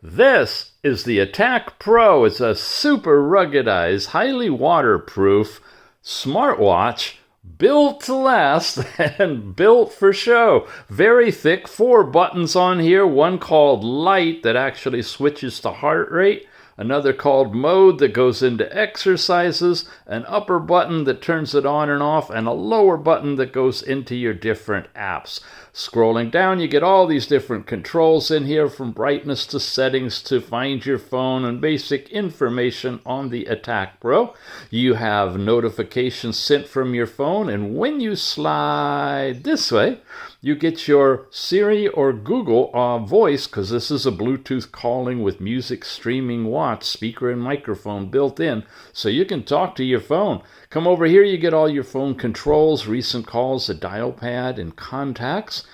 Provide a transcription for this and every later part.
This is the Attack Pro. It's a super ruggedized, highly waterproof smartwatch built to last and built for show. Very thick, 4 buttons on here. One called Light that actually switches to heart rate. Another called Mode that goes into exercises. An upper button that turns it on and off. And a lower button that goes into your different apps. Scrolling down, you get all these different controls in here, from brightness to settings to find your phone and basic information on the Attack Pro. You have notifications sent from your phone, and when you slide this way, you get your Siri or Google voice, because this is a Bluetooth calling with music streaming watch, speaker and microphone built in, so you can talk to your phone. Come over here, you get all your phone controls, recent calls, a dial pad, and contacts.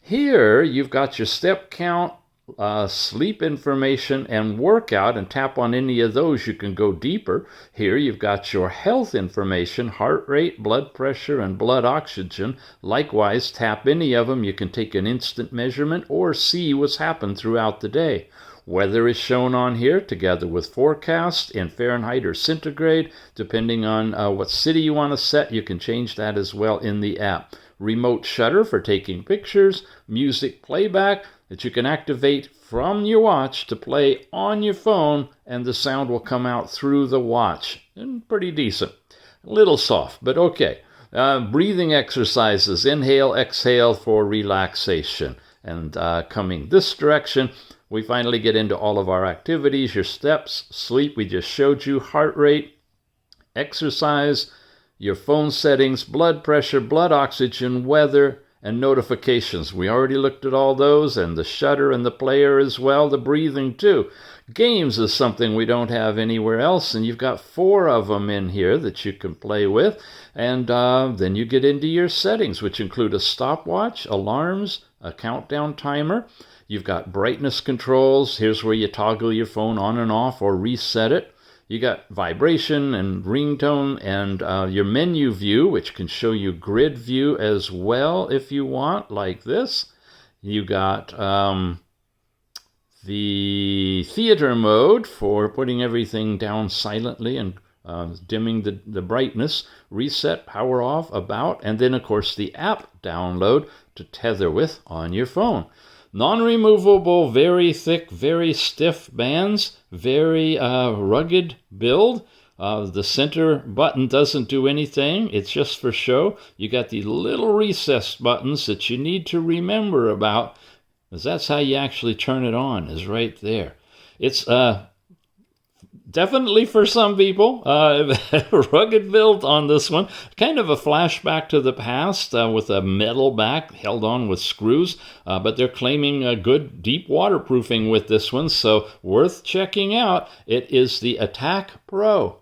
Here, you've got your step count, sleep information, and workout, and tap on any of those, you can go deeper. Here, you've got your health information, heart rate, blood pressure, and blood oxygen. Likewise, tap any of them, you can take an instant measurement or see what's happened throughout the day. Weather is shown on here together with forecast in Fahrenheit or centigrade. Depending on what city you want to set, you can change that as well in the app. Remote shutter for taking pictures. Music playback that you can activate from your watch to play on your phone, and the sound will come out through the watch. And pretty decent. A little soft, but okay. Breathing exercises. Inhale, exhale for relaxation. And coming this direction, we finally get into all of our activities, your steps, sleep, we just showed you, heart rate, exercise, your phone settings, blood pressure, blood oxygen, weather, and notifications. We already looked at all those, and the shutter and the player as well, the breathing too. Games is something we don't have anywhere else, and you've got 4 of them in here that you can play with. And then you get into your settings, which include a stopwatch, alarms, a countdown timer. You've got brightness controls. Here's where you toggle your phone on and off or reset it. You got vibration and ringtone, and your menu view, which can show you grid view as well if you want, like this. You got the theater mode for putting everything down silently and dimming the brightness, reset, power off, about, and then of course the app download to tether with on your phone. Non-removable, very thick, very stiff bands, very rugged build. The center button doesn't do anything. It's just for show. You got these little recessed buttons that you need to remember about, because that's how you actually turn it on, is right there. It's definitely for some people, rugged build on this one. Kind of a flashback to the past with a metal back held on with screws, but they're claiming a good deep waterproofing with this one, so worth checking out. It is the Attack Pro.